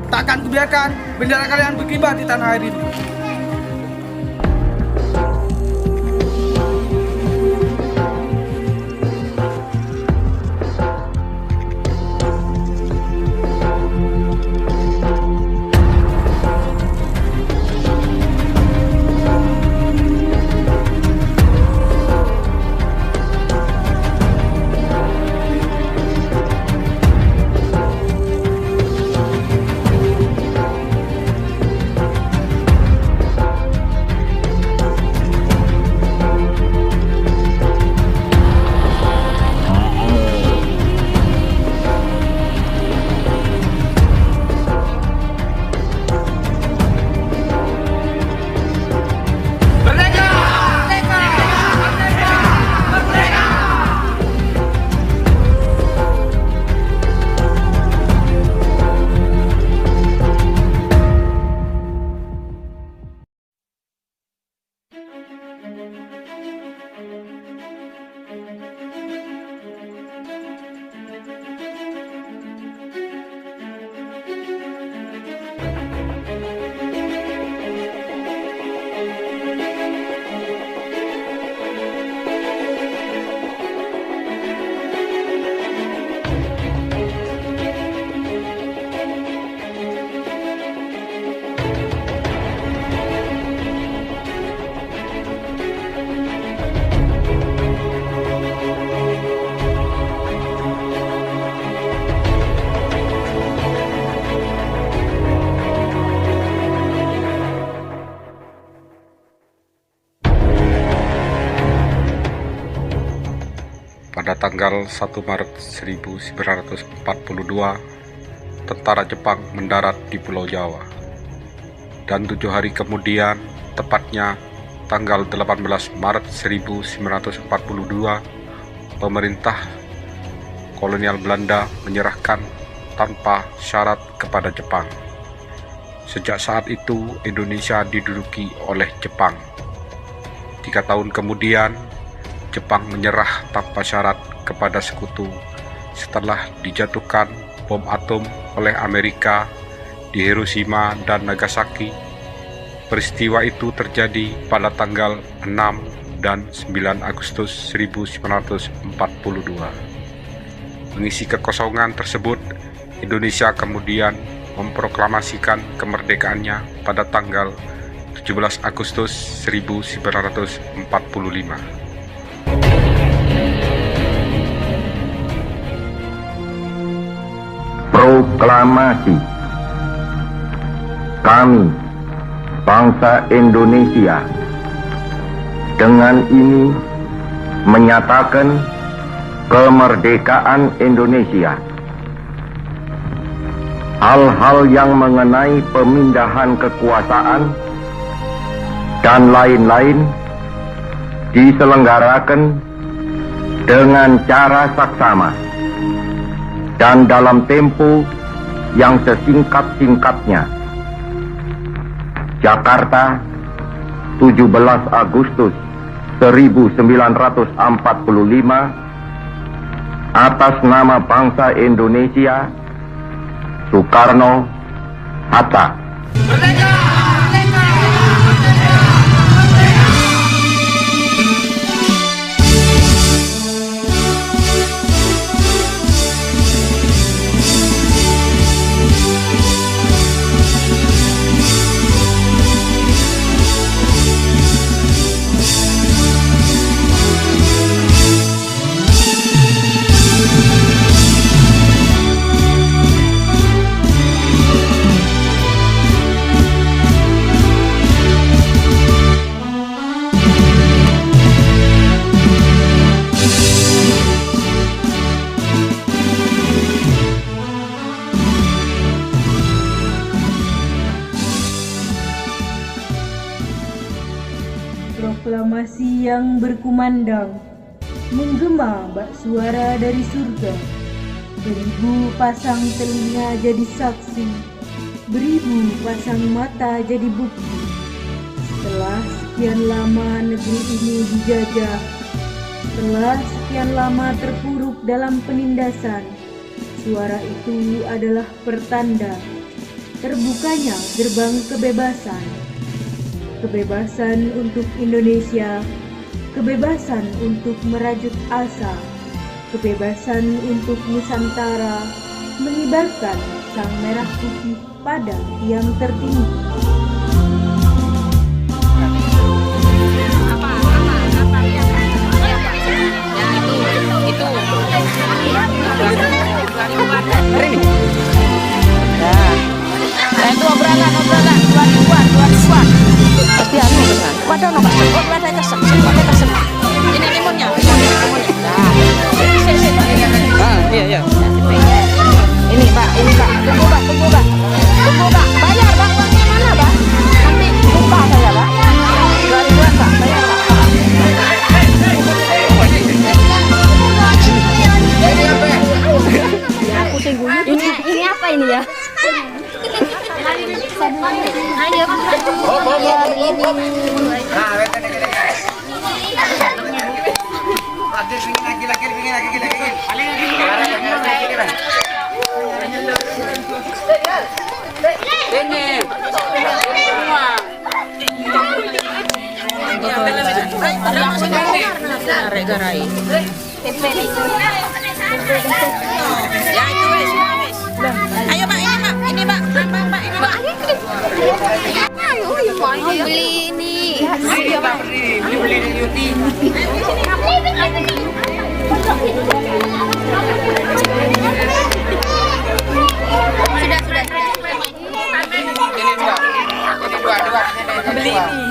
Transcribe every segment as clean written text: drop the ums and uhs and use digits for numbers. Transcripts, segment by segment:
Takkan kubiarkan bendera kalian berkibar di tanah air ini. Pada tanggal 1 Maret 1942, tentara Jepang mendarat di Pulau Jawa. Dan 7 hari kemudian, tepatnya tanggal 18 Maret 1942, pemerintah kolonial Belanda menyerahkan tanpa syarat kepada Jepang. Sejak saat itu, Indonesia diduduki oleh Jepang. 3 tahun kemudian, Jepang menyerah tanpa syarat kepada sekutu setelah dijatuhkan bom atom oleh Amerika di Hiroshima dan Nagasaki. Peristiwa itu terjadi pada tanggal 6 dan 9 Agustus 1942. Mengisi kekosongan tersebut, Indonesia kemudian memproklamasikan kemerdekaannya pada tanggal 17 Agustus 1945. Proklamasi. Kami, bangsa Indonesia, dengan ini menyatakan kemerdekaan Indonesia. Hal-hal yang mengenai pemindahan kekuasaan dan lain-lain diselenggarakan dengan cara saksama dan dalam tempo yang sesingkat-singkatnya. Jakarta, 17 Agustus 1945, atas nama bangsa Indonesia, Soekarno Hatta. Merdeka! Proklamasi yang berkumandang menggema bak suara dari surga. Beribu pasang telinga jadi saksi, beribu pasang mata jadi bukti. Setelah sekian lama negeri ini dijajah, setelah sekian lama terpuruk dalam penindasan, suara itu adalah pertanda terbukanya gerbang kebebasan. Kebebasan untuk Indonesia, kebebasan untuk merajut asa, kebebasan untuk Nusantara, mengibarkan sang merah putih pada tiang tertinggi. Itu obrolan 2000-an. Pasti anu benar. Waduh no Pak. Oh, wadah kesek. Ini limonnya. Nah. Iya. Ini Pak. Tunggu Pak. Bayar Pak, uangnya mana Pak? Nanti lupa saya Pak. 2000-an Pak, bayar Pak. Ini apa ini ya? Ya itu wes. Ayo Pak, ini Pak. Pak, ini Pak. Mau beli ini. Iya Pak. Beli di Yuti. Sudah. Beli ini.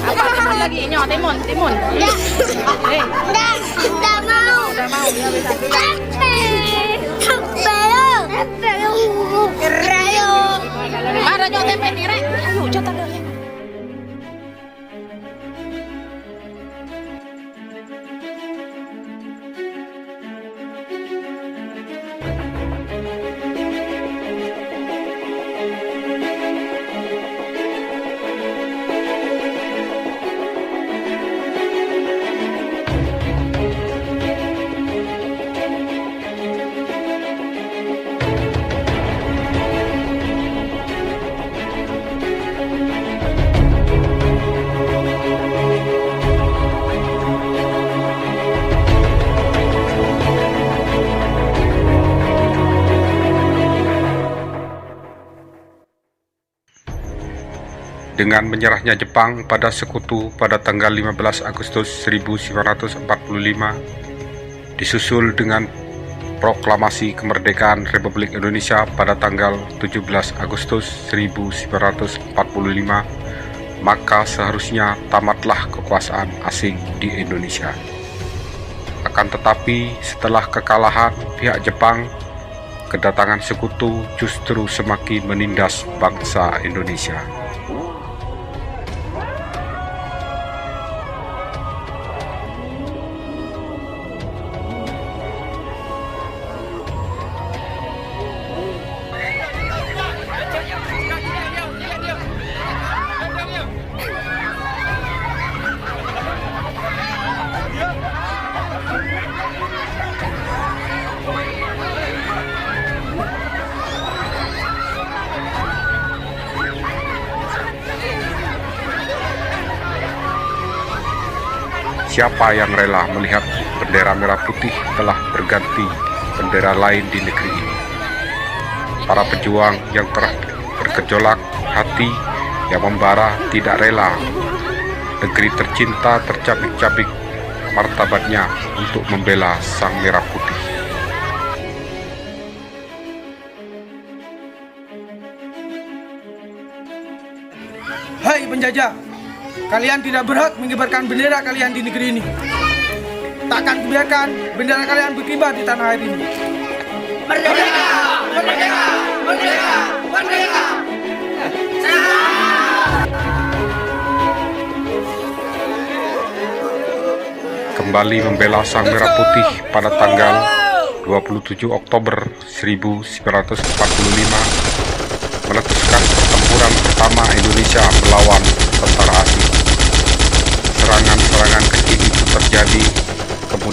Apa timun lagi? Ini timun. Enggak mau. Ada nyonya tempe nih, Rek. Ayo, jatah deh. Dengan menyerahnya Jepang pada sekutu pada tanggal 15 Agustus 1945, disusul dengan proklamasi kemerdekaan Republik Indonesia pada tanggal 17 Agustus 1945, maka seharusnya tamatlah kekuasaan asing di Indonesia. Akan tetapi, setelah kekalahan pihak Jepang, kedatangan sekutu justru semakin menindas bangsa Indonesia. Siapa yang rela melihat bendera merah putih telah berganti bendera lain di negeri ini? Para pejuang yang telah bergejolak hati, yang membara tidak rela negeri tercinta tercabik-cabik martabatnya untuk membela sang merah putih. Hai penjajah, kalian tidak berhak mengibarkan bendera kalian di negeri ini. Takkan kubiarkan bendera kalian berkibar di tanah air ini. Merdeka! Merdeka! Merdeka! Merdeka! Kembali membela sang merah putih pada tanggal 27 Oktober 1945, meletuskan pertempuran pertama Indonesia melawan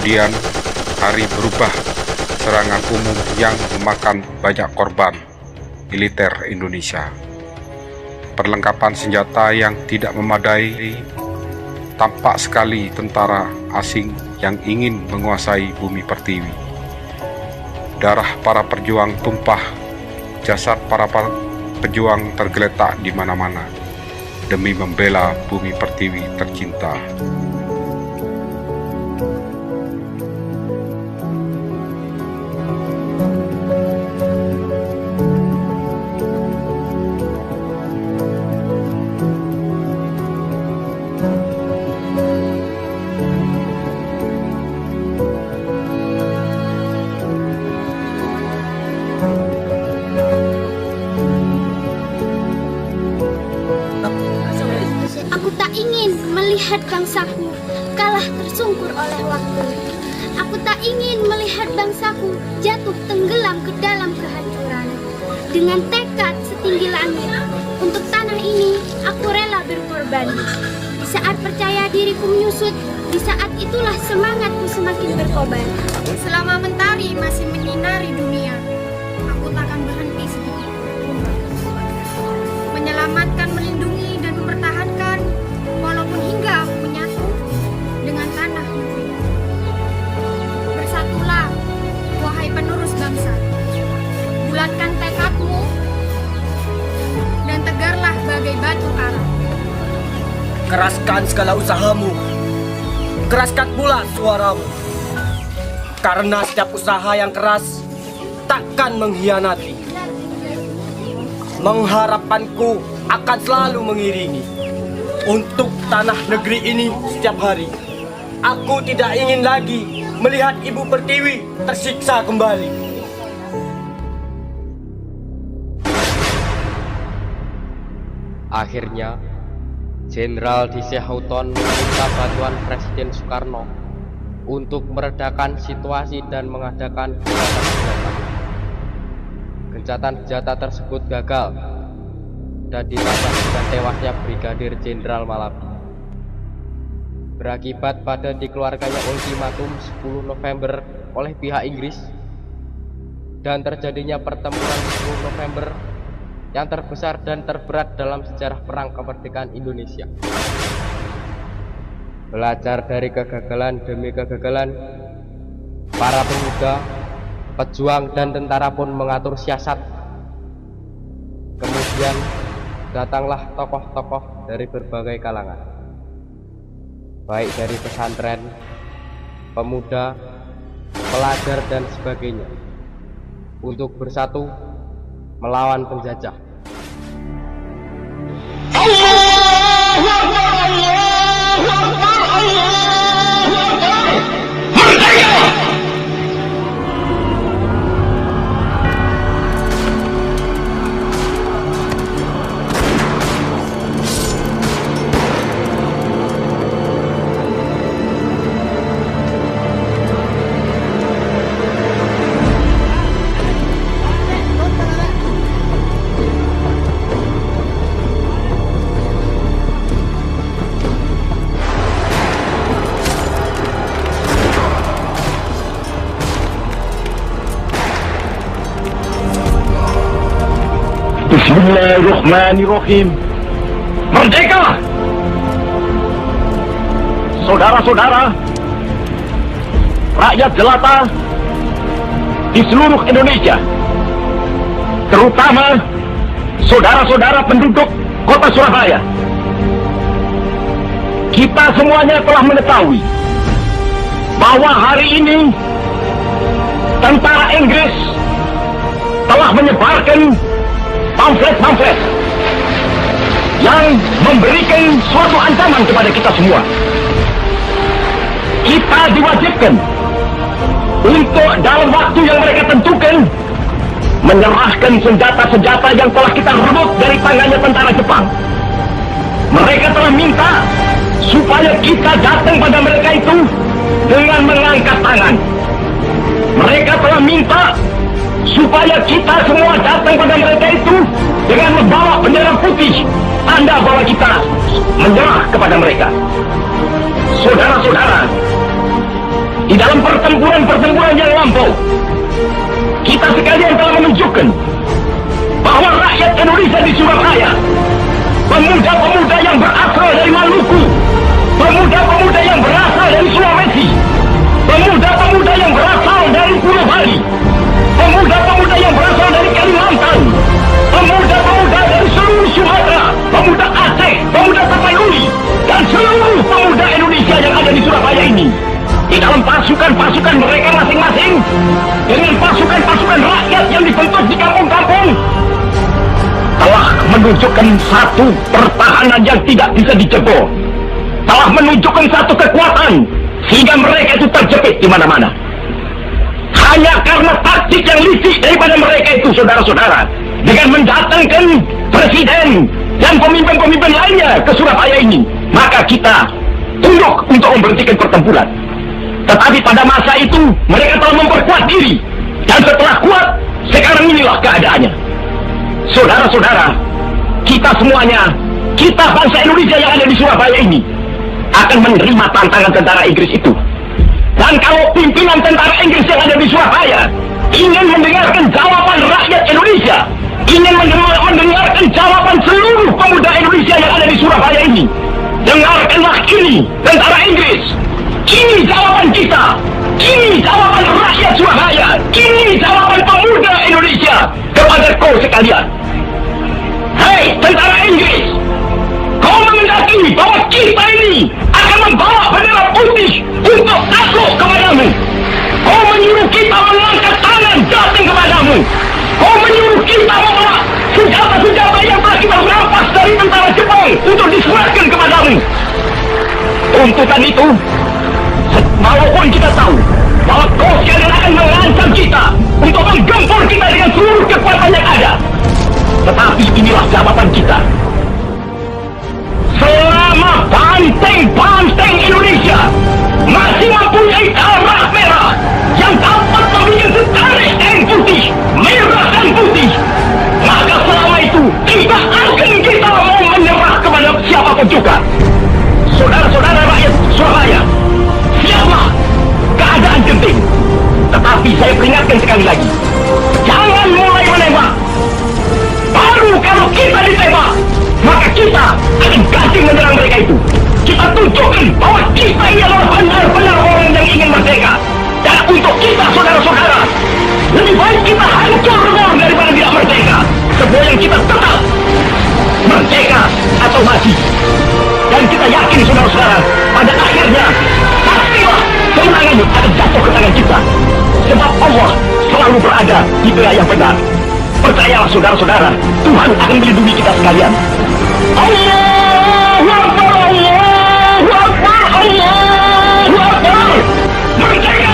kemudian hari berubah, serangan umum yang memakan banyak korban militer Indonesia. Perlengkapan senjata yang tidak memadai, tampak sekali tentara asing yang ingin menguasai bumi pertiwi. Darah para pejuang tumpah, jasad para pejuang tergeletak di mana-mana demi membela bumi pertiwi tercinta. Aku tak ingin melihat bangsaku kalah tersungkur oleh waktu. Aku tak ingin melihat bangsaku jatuh tenggelam ke dalam kehancuran. Dengan tekad setinggi langit, untuk tanah ini aku rela berkorban. Di saat percaya diriku menyusut, di saat itulah semangatku semakin berkobar. Selama mentari masih menyinari dunia, aku takkan berhenti sedikit pun. Menyelamatkan, melindungi, dan mempertahankan, walaupun hingga aku menyatu dengan tanah negeri. Bersatulah, wahai penerus bangsa. Bulatkan tekadmu dan tegarlah bagai batu karang. Keraskan segala usahamu, keraskan pula suaramu. Karena setiap usaha yang keras takkan mengkhianati. Mengharapanku akan selalu mengiringi. Untuk tanah negeri ini setiap hari, aku tidak ingin lagi melihat Ibu Pertiwi tersiksa kembali. Akhirnya, Jenderal D.C. Houghton meminta bantuan Presiden Soekarno untuk meredakan situasi dan mengadakan gencatan senjata. Gencatan senjata tersebut gagal dan ditambah dengan tewasnya Brigadir Jenderal Malabi. Berakibat pada dikeluarkannya ultimatum 10 November oleh pihak Inggris dan terjadinya pertempuran 10 November yang terbesar dan terberat dalam sejarah perang kemerdekaan Indonesia. Belajar dari kegagalan demi kegagalan, para pemuda, pejuang dan tentara pun mengatur siasat. Kemudian datanglah tokoh-tokoh dari berbagai kalangan, baik dari pesantren, pemuda, pelajar dan sebagainya, untuk bersatu melawan penjajah. Bismillahirrahmanirrahim. Merdeka! Saudara-saudara, rakyat jelata di seluruh Indonesia, terutama saudara-saudara penduduk kota Surabaya, kita semuanya telah mengetahui bahwa hari ini tentara Inggris telah menyebarkan pamflet-pamflet yang memberikan suatu ancaman kepada kita semua. Kita diwajibkan untuk dalam waktu yang mereka tentukan menyerahkan senjata-senjata yang telah kita rebut dari tangannya tentara Jepang. Mereka telah minta supaya kita datang pada mereka itu dengan mengangkat tangan. Mereka telah minta supaya kita semua datang pada mereka itu dengan membawa bendera putih, tanda bahwa kita menyerah kepada mereka. Saudara-saudara, di dalam zaman yang lampau, kita sekalian telah menunjukkan bahwa rakyat Indonesia di Surabaya, pemuda-pemuda yang berasal dari Maluku, pemuda-pemuda yang berasal dari Sulawesi, pemuda-pemuda yang berasal dari Pulau Bali, pemuda-pemuda yang berasal dari Kalimantan, pemuda-pemuda dari seluruh Sumatera, pemuda Aceh, pemuda Tapanuli, dan seluruh pemuda Indonesia yang ada di Surabaya ini, di dalam pasukan-pasukan mereka masing-masing, dengan pasukan-pasukan rakyat yang dibentuk di kampung-kampung, telah menunjukkan satu pertahanan yang tidak bisa dijebol, telah menunjukkan satu kekuatan sehingga mereka itu terjepit di mana-mana. Hanya karena taktik yang licik daripada mereka itu, saudara-saudara, dengan mendatangkan presiden dan pemimpin-pemimpin lainnya ke Surabaya ini, maka kita tunduk untuk memberhentikan pertempuran. Tetapi pada masa itu mereka telah memperkuat diri, dan setelah kuat, sekarang inilah keadaannya. Saudara-saudara, kita semuanya, kita bangsa Indonesia yang ada di Surabaya ini, akan menerima tantangan tentara Inggris itu. Dan kalau pimpinan tentara Inggris yang ada di Surabaya ingin mendengarkan jawaban rakyat Indonesia, ingin mendengarkan jawaban seluruh pemuda Indonesia yang ada di Surabaya ini, dengarkanlah ini, tentara Inggris. Ini jawaban kita, ini jawaban rakyat Surabaya, ini jawaban pemuda Indonesia kepada kau sekalian. Hei tentara Inggris, kau menghendaki bahwa kita ini akan membawa bendera putih untuk takluk kepadamu. Kau menyuruh kita mengangkat tangan datang kepadamu. Kau menyuruh kita membawa senjata-senjata yang telah kita rampas dari tentara Jepang untuk diserahkan kepadamu. Tuntutan itu, walaupun kita tahu bahwa kau sekalian akan mengancam kita untuk menggempur kita dengan seluruh kekuatan yang ada, tetapi inilah jawaban kita. Selama banteng-banteng Indonesia masih mempunyai darah merah yang dapat membuat setarik yang putih, merah dan putih, maka selama itu tidak akan kita mau menyerah kepada siapapun juga. Saudara-saudara rakyat Surabaya, siaplah, keadaan genting. Tetapi saya peringatkan sekali lagi, jangan mulai menembak. Baru kalau kita ditembak, maka kita akan gacing menyerang mereka itu. Kita tunjukkan bahwa kita ini adalah benar-benar orang yang ingin merdeka. Dan untuk kita, saudara-saudara, lebih baik kita hancur lebur daripada tidak merdeka. Sebelum kita tetap merdeka atau mati. Dan kita yakin, saudara-saudara, pada akhirnya pastilah kemenangan akan jatuh ke tangan kita. Sebab Allah selalu berada di pihak yang benar. Percayalah saudara-saudara, Tuhan akan melindungi kita sekalian. Allahu Akbar, Allahu Akbar, Allahu Akbar. Merdeka!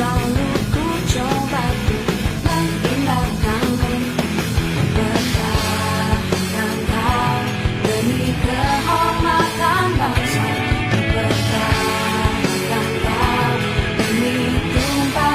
selalu ku coba untuk menghindarkanmu. Pertahankan kau demi kehormatan bangsa. Pertahankan kau demi tumpah